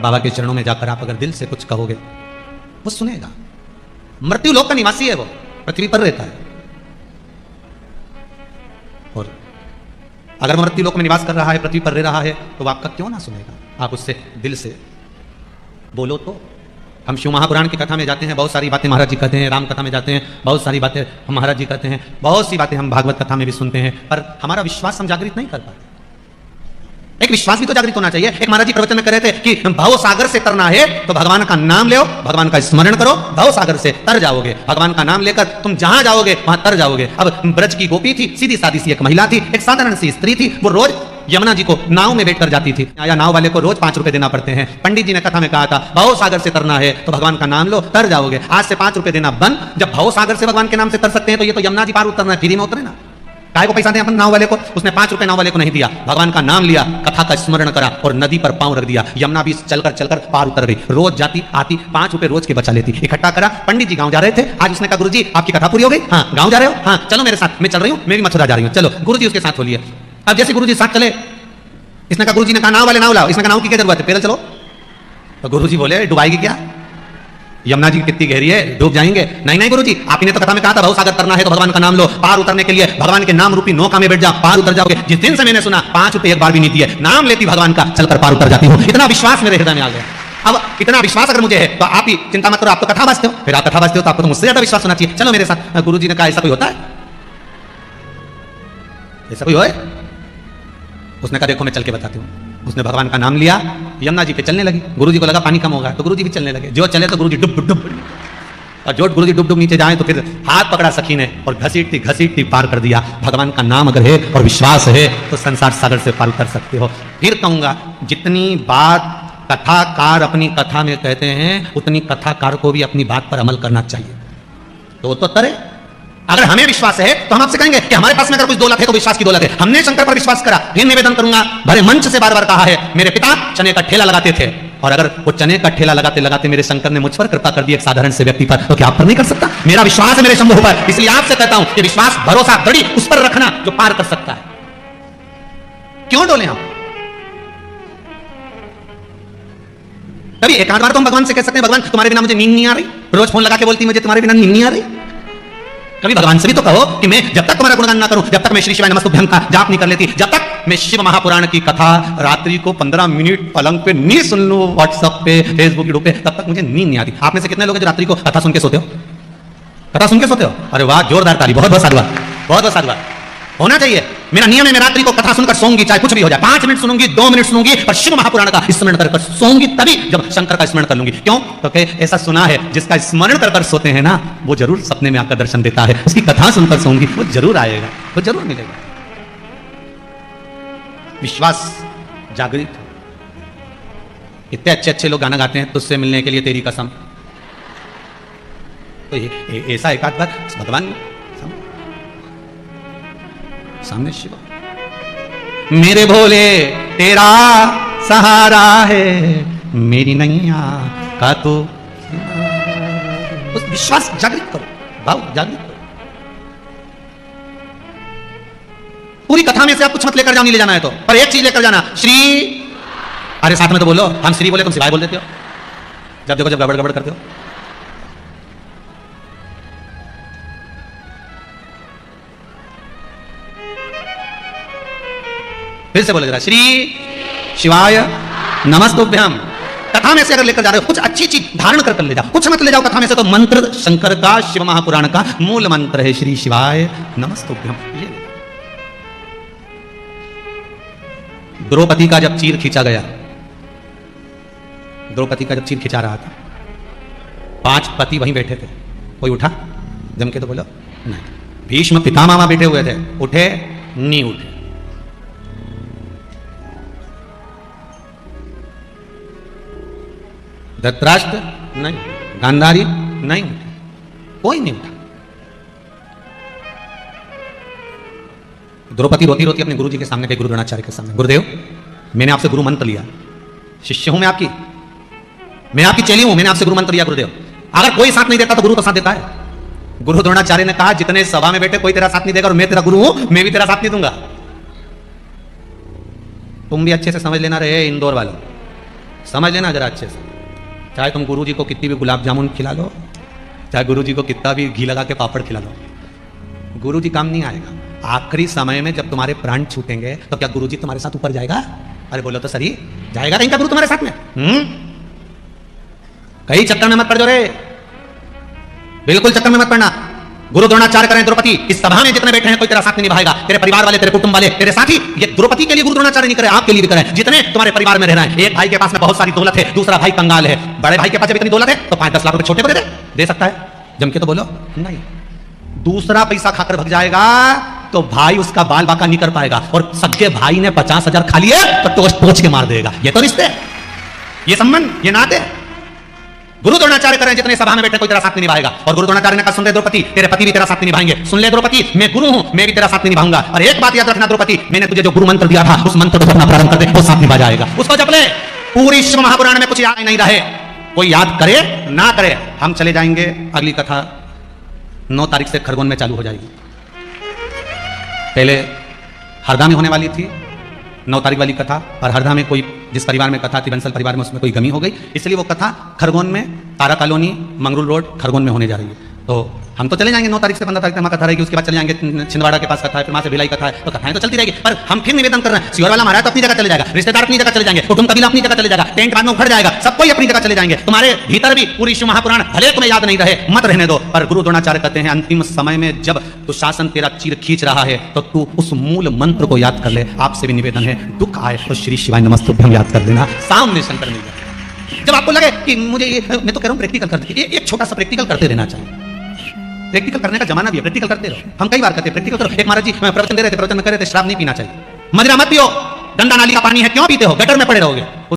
बाबा के चरणों में जाकर आप अगर दिल से कुछ कहोगे वो सुनेगा। मृत्यु लोक का निवासी है, वो पृथ्वी पर रहता है, और अगर मृत्यु लोक में निवास कर रहा है, पृथ्वी पर रह रहा है, तो आपका क्यों ना सुनेगा। आप उससे दिल से बोलो तो। हम शिव महापुराण की कथा में जाते हैं, बहुत सारी बातें महाराज जी कहते हैं, राम कथा में जाते हैं, बहुत सारी बातें हम महाराज जी कहते हैं, बहुत सी बातें हम भागवत कथा में भी सुनते हैं, पर हमारा विश्वास हम जागृत नहीं कर पाते। एक विश्वास भी तो जागृत होना चाहिए। एक महाराज जी प्रवचन में कह रहे थे कि भव सागर से तरना है तो भगवान का नाम लो, भगवान का स्मरण करो, भव सागर से तर जाओगे। भगवान का नाम लेकर तुम जहां जाओगे वहां तर जाओगे। अब ब्रज की गोपी थी, सीधी सादी सी एक महिला थी, एक साधारण सी स्त्री थी, वो रोज यमुना जी को नाव में बैठकर जाती थी। या नाव वाले को रोज 5 रुपए देना पड़ते हैं। पंडित जी ने कथा में कहा था भव सागर से तरना है तो भगवान का नाम लो, तर जाओगे। आज से 5 रुपए देना बंद। जब भव सागर से भगवान के नाम से तर सकते हैं तो ये तो यमुना जी पार उतरना है, फ्री में उतरे ना। काय को पैसा दें अपन नाव वाले को? उसने 5 रुपए नाव वाले को नहीं दिया, भगवान का नाम लिया, कथा का स्मरण करा और नदी पर पांव रख दिया। यमुना भी चलकर चलकर पार उतर गई। रोज जाती आती, 5 रुपए रोज के बचा लेती। इकट्ठा करा, पंडित जी गांव जा रहे थे। आज उसने कहा गुरुजी आपकी कथा पूरी हो गई? हाँ। गांव जा रहे हो? हाँ। चलो मेरे साथ, मैं चल रही हूँ, मैं भी मथुरा जा रही हूँ, चलो। गुरुजी उसके साथ बोलिए। अब जैसे गुरुजी साथ चले, इसने कहा गुरुजी ने कहा नाव वाले नाव लाओ। इसने कहा नाव की क्या जरूरत है, पैदल चलो। तो गुरुजी बोले डुबाएगी क्या? यमुना जी कितनी गहरी है, डूब जाएंगे। नहीं नहीं गुरुजी, आप ही ने तो कथा में कहा था भव सागर तरना है तो भगवान का नाम लो। पार उतरने के लिए भगवान के नाम रूपी नौका में बैठ जाओ, पार उतर जाओगे। जिस दिन से मैंने सुना 5 रुपए एक बार भी नहीं दिए, नाम लेती भगवान का, चलकर पार उतर जाती हूँ। इतना विश्वास मेरे हृदय में आ गया। अब इतना विश्वास अगर मुझे है तो आप ही चिंता मत करो, आप तो कथा बसते हो। फिर आप कथा बसते हो तो आपको तो मुझसे ज्यादा विश्वास होना चाहिए। चलो मेरे साथ। गुरुजी ने कहा ऐसा कोई होता है? ऐसा कोई है? उसने कहा देखो मैं चल के बताती हूँ। उसने भगवान का नाम लिया, यमुना जी पे चलने लगी। गुरुजी को लगा पानी कम होगा तो गुरुजी भी चलने लगे। जो चले तो गुरुजी डुब डुब डुब, और जो गुरुजी डुब डुब नीचे जाए तो फिर हाथ पकड़ा सखी ने और घसीटती घसीटती पार कर दिया। भगवान का नाम अगर है और विश्वास है तो संसार सागर से पार कर सकते हो। फिर कहूंगा जितनी बात कथाकार अपनी कथा में कहते हैं उतनी कथाकार को भी अपनी बात पर अमल करना चाहिए, तो वो तो तरे। अगर हमें विश्वास है तो हम आपसे कहेंगे कि हमारे पास में अगर कुछ दौलत है तो विश्वास की दौलत है। हमने शंकर पर विश्वास करा। फिर निवेदन करूंगा, भरे मंच से बार बार कहा है, मेरे पिता चने का ठेला लगाते थे, और अगर वो चने का ठेला लगाते लगाते मेरे शंकर ने मुझ पर कृपा कर दी एक साधारण से व्यक्ति पर, तो क्या आप पर नहीं कर सकता? मेरा विश्वास है मेरे शंभू पर, इसलिए आपसे कहता हूं कि विश्वास भरोसा दृढ़ उस पर रखना जो पार कर सकता है। क्यों डोले हम? कभी एक आध बार तो हम भगवान से कह सकते हैं भगवान तुम्हारे बिना मुझे नींद नहीं आ रही। रोज फोन लगा के बोलती मुझे तुम्हारे बिना नींद नहीं आ रही। कभी भगवान से भी तो कहो कि मैं जब तक तुम्हारा गुणगान ना करूं, जब तक मैं श्री शिवाय नमस्तुभ्यं का जाप नहीं कर लेती, जब तक मैं शिव महापुराण की कथा रात्रि को 15 मिनट पलंग पे नहीं सुन लूं, व्हाट्सएप पे फेसबुक यूट्यूब पे, तब तक मुझे नींद नहीं आती। आप में से कितने लोग हैं जो रात्रि को कथा सुन के सोते हो? कथा सुन के सोते हो? अरे वाह, जोरदार ताली, बहुत बहुत साधुवाद, बहुत बहुत साधुवाद। होना चाहिए। मेरा नियम है मैं रात्रि को कथा सुनकर सोऊंगी, चाहे कुछ भी हो जाए। 5 मिनट सुनूंगी, 2 मिनट सुनूंगी, पर शिव महापुराण का स्मरण कर सोऊंगी, तभी जब शंकर का स्मरण कर लूंगी। क्यों? तो ऐसा सुना है जिसका स्मरण कर सोते हैं ना, वो जरूर सपने में आकर दर्शन देता है। उसकी कथा सुनकर सोऊंगी, वो जरूर आएगा, वो जरूर मिलेगा। विश्वास जागृत। इतने अच्छे अच्छे लोग गाना गाते हैं, तुझसे मिलने के लिए तेरी कसम। तो ऐसा एक आध बार भगवान सामने शिव, मेरे भोले तेरा सहारा है, मेरी नैया का तो उस विश्वास जागृत करो, भाव जागृत करो। पूरी कथा में से आप कुछ मत लेकर जाओ, नहीं ले जाना है तो, पर एक चीज लेकर जाना, श्री। अरे साथ में तो बोलो, हम श्री बोले तुम शिवाय बोल देते हो। जब देखो जब गड़बड़ गड़बड़ करते हो। फिर से बोले जरा, श्री शिवाय नमस्तुभ्यं। कथा में से अगर लेकर जा रहे हो कुछ अच्छी चीज धारण कर ले जाओ, कुछ मत ले जाओ कथा में से, तो मंत्र शंकर का, शिव महापुराण का मूल मंत्र है श्री शिवाय नमस्तुभ्यं। ये द्रौपदी का जब चीर खींचा गया, द्रौपदी का जब चीर खींचा रहा था, 5 पति वहीं बैठे थे। कोई उठा जम के? तो बोलो नहीं। भीष्म पितामह बैठे हुए थे, उठे नहीं उठे। धृतराष्ट्र नहीं, गांधारी नहीं उठा, कोई नहीं उठा। द्रौपदी रोती रोती अपने गुरुजी के सामने गई, गुरु द्रोणाचार्य के सामने, गुरुदेव मैंने आपसे गुरु मंत्र लिया, शिष्य हूं मैं आपकी, मैं आपकी चेली हूं, मैंने आपसे गुरु मंत्र लिया गुरुदेव। अगर कोई साथ नहीं देता तो गुरु तो साथ देता है। गुरु द्रोणाचार्य ने कहा जितने सभा में बैठे कोई तेरा साथ नहीं देगा, और मैं तेरा गुरु हूं, मैं भी तेरा साथ नहीं दूंगा। तुम भी अच्छे से समझ लेना रहे इंदौर वालों, समझ लेना जरा अच्छे से। चाहे तुम गुरु जी को कितनी भी गुलाब जामुन खिला लो, चाहे गुरु जी को कितना भी घी लगा के पापड़ खिला लो, गुरु जी काम नहीं आएगा। आखिरी समय में जब तुम्हारे प्राण छूटेंगे तो क्या गुरु जी तुम्हारे साथ ऊपर जाएगा? अरे बोलो तो सही, जाएगा नहीं क्या गुरु तुम्हारे साथ में? कहीं चक्कर में मत पड़ जाओ रे, बिल्कुल चक्कर में मत पड़ना। गुरु द्रोणाचार्य करें द्रौपदी, इस सभा में जितने बैठे हैं कोई तेरा साथ नहीं निभाएगा। तेरे परिवार वाले, तेरे कुटुंब वाले, तेरे साथी, ये द्रौपदी के लिए गुरु द्रोणाचार्य नहीं करे, आपके लिए भी करें। जितने तुम्हारे परिवार में रह रहे हैं, एक भाई के पास में बहुत सारी दौलत है, दूसरा भाई कंगाल है, बड़े भाई के पास जब इतनी दौलत है तो 5-10 लाख रुपए छोटे को दे सकता है? जम के तो बोलो नहीं। दूसरा पैसा खाकर भग जाएगा तो भाई उसका बाल बाका नहीं कर पाएगा, और सगे भाई ने 50,000 खा लिए तो टोच टोच के मार देगा। ये तो रिश्ते, ये संबंध, ये नाते। गुरु द्रोणाचार्य करें जितने सभा में बैठे कोई तेरा साथ नहीं निभाएगा। और गुरु द्रोणाचार्य ने कहा सुन ले द्रौपदी, तेरे पति भी तेरा साथ नहीं निभाएंगे। सुन ले द्रौपदी, मैं गुरु हूं, मैं भी तेरा साथ नहीं निभाऊंगा। और एक बात याद रखना द्रौपदी, मैंने तुझे जो गुरु मंत्र दिया था उस मंत्र को जपना प्रारंभ कर दे, वो साथ निभा जाएगा। उसको जप ले। पूरी शिव महापुराण में कुछ याद नहीं रहे, कोई याद करे ना करे, हम चले जाएंगे। अगली कथा 9 तारीख से खरगोन में चालू हो जाएगी। पहले हरदा में होने वाली थी 9 तारीख वाली कथा, और हरदा में कोई जिस परिवार में कथा थी, बंसल परिवार में, उसमें कोई कमी हो गई, इसलिए वो कथा खरगोन में, तारा कॉलोनी, मंगरूल रोड, खरगोन में होने जा रही है। तो हम तो चले जाएंगे 9 तारीख से 15 तारीख तक वहाँ कथा रहेगी। उसके बाद चले जाएंगे छिंदवाड़ा के पास कथा है, फिर वहाँ से भिलाई कथा है, तो कथाएं तो चलती रहेगी। पर हम फिर निवेदन कर रहे हैं, सियोर वाला महाराज तो अपनी जगह चले जाएगा, रिश्तेदार अपनी जगह चले जाएंगे, कुटुंब कबीला अपनी जगह चले जाएगा, टेंट बाद में उखड़ जाएगा, सब कोई अपनी जगह चले जाएंगे। तुम्हारे भीतर भी पूरी शिव महापुराण भले तुम्हें याद नहीं रहे, मत रहने दो। पर गुरु द्रोणाचार्य कहते हैं अंतिम समय में जब दुशासन तेरा चीर खींच रहा है तो तू उस मूल मंत्र को याद कर ले। आपसे भी निवेदन है, दुख आए तो श्री शिवाय नमस्तुभ्यम याद कर लेना, सामने शंकर मिल जाए। जब आपको लगे कि मुझे ये, मैं तो कह रहा हूँ प्रैक्टिकल करते, एक छोटा सा प्रैक्टिकल करते रहना चाहिए। प्रैक्टिकल करने का जमाना भी है, प्रैक्टिकल करते रहो। हम कई बार करते हैं प्रैक्टिकल करो। एक महाराज जी प्रवचन दे रहे थे, प्रवचन में कह रहे थे शराब नहीं पीना चाहिए। मदिरा मत पियो, गंदा नाली का पानी है, क्यों पीते हो, गटर में पड़े रहोगे।